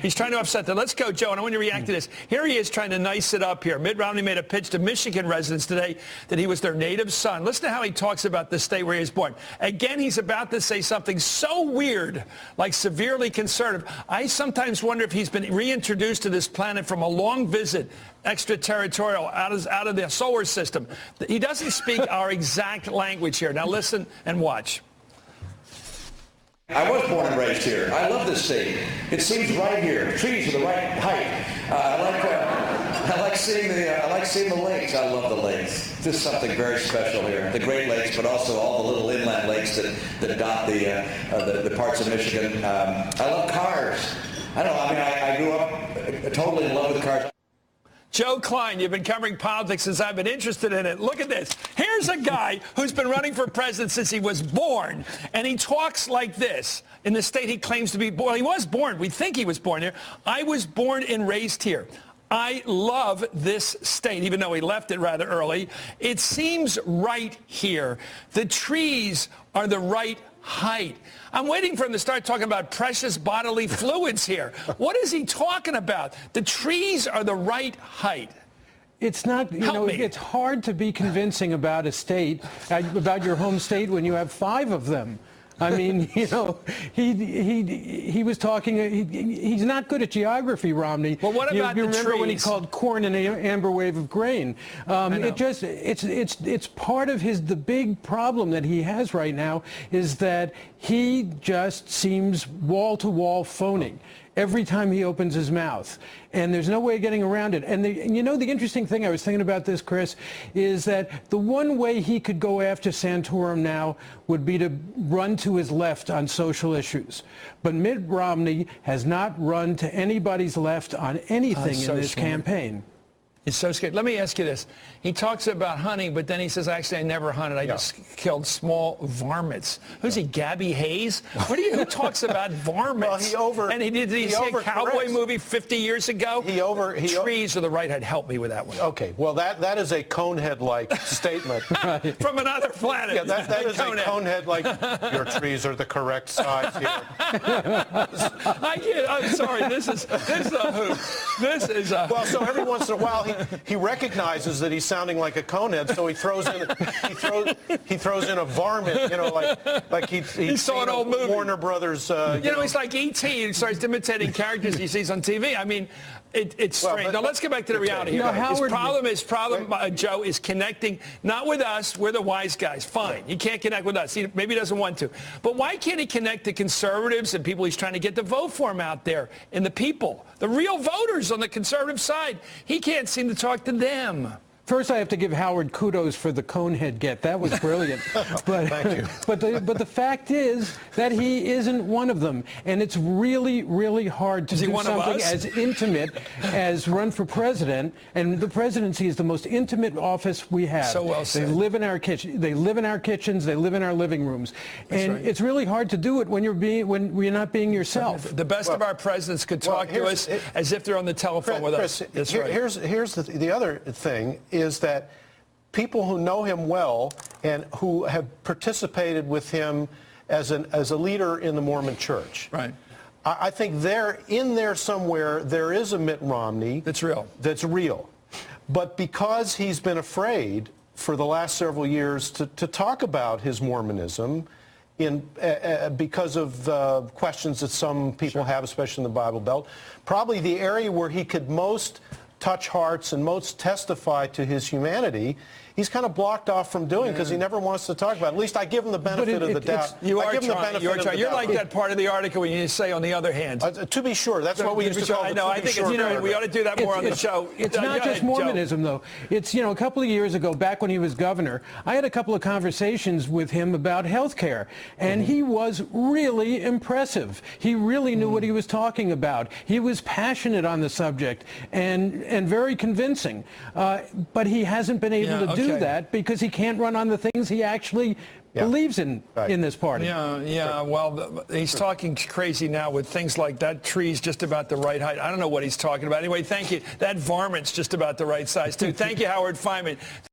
He's trying to upset them. Let's go, Joe, and I want you to react to this. Here he is trying to nice it up here. Mitt Romney made a pitch to Michigan residents today that he was their native son. Listen to how he talks about the state where he was born. Again, he's about to say something so weird, like severely conservative. I sometimes wonder if he's been reintroduced to this planet from a long visit, extraterritorial, out of the solar system. He doesn't speak our exact language here. Now listen and watch. I was born and raised here. I love this state. It seems right here. Trees are the right height. I like seeing the lakes. I love the lakes. Just something very special here. The Great Lakes, but also all the little inland lakes that dot the parts of Michigan. I love cars. I grew up totally in love with cars. Joe Klein, you've been covering politics since I've been interested in it. Look at this. Here's a guy who's been running for president since he was born, and he talks like this in the state he claims to be born. He was born. We think he was born here. I was born and raised here. I love this state, even though he left it rather early. It seems right here. The trees are the right height. I'm waiting for him to start talking about precious bodily fluids here. What is he talking about? The trees are the right height. It's not, it's hard to be convincing about a state, about your home state when you have 5 of them. I mean, he was talking, he's not good at geography, Romney. Well, what about you the remember trees? when he called corn an amber wave of grain? It's part of the big problem that he has right now is that he just seems wall-to-wall phony every time he opens his mouth. And there's no way of getting around it. And the interesting thing, I was thinking about this, Chris, is that the one way he could go after Santorum now would be to run to his left on social issues. But Mitt Romney has not run to anybody's left on anything in this campaign. It's so scary. Let me ask you this. He talks about hunting, but then he says, actually, I never hunted. I just killed small varmints. Who's he, Gabby Hayes? Who talks about varmints? Well, did he see a cowboy movie 50 years ago? Trees are the right height. Help me with that one. Okay, well, that is a Conehead-like statement. From another planet. Yeah, that is a Conehead-like, your trees are the correct size here. I'm sorry, this is a hoot. This is a... Well, so every once in a while, he recognizes that he's sounding like a conehead, so he throws in a varmint, like he saw an old movie. Warner Brothers. He's like E.T. He starts imitating characters he sees on TV. I mean, it's strange. Now let's get back to the reality here. His problem, Joe, is connecting not with us. We're the wise guys. Fine, he can't connect with us. Maybe he doesn't want to. But why can't he connect to conservatives and people he's trying to get to vote for him out there, and the people, the real voters on the conservative side? He can't seem to talk to them. First, I have to give Howard kudos for the Conehead get. That was brilliant. But, thank you. But the fact is that he isn't one of them. And it's really, really hard to do something as intimate as run for president. And the presidency is the most intimate office we have. So well said. They live in our kitchen. They live in our kitchens. They live in our living rooms. And it's really hard to do it when you're not being yourself. The best of our presidents could talk to us as if they're on the telephone with us. That's right. Here's the other thing. Is that people who know him well and who have participated with him as a leader in the Mormon Church. Right. I think in there somewhere there is a Mitt Romney that's real. That's real, but because he's been afraid for the last several years to talk about his Mormonism, because of questions that some people have, especially in the Bible Belt, probably the area where he could most touch hearts and most testify to his humanity, he's kind of blocked off from doing because he never wants to talk about it. At least I give him the benefit of the doubt. You're like that part of the article when you say, on the other hand. To be sure. That's what we used to call it. I know. I think we ought to do that more on the show. It's not just Mormonism, though. It's, a couple of years ago, back when he was governor, I had a couple of conversations with him about health care, and he was really impressive. He really knew what he was talking about. He was passionate on the subject and very convincing. But he hasn't been able to do that because he can't run on the things he actually believes in this party. Well, he's talking crazy now with things like that tree's just about the right height. I don't know what he's talking about. Anyway, thank you. That varmint's just about the right size, too. Thank you, Howard Fineman.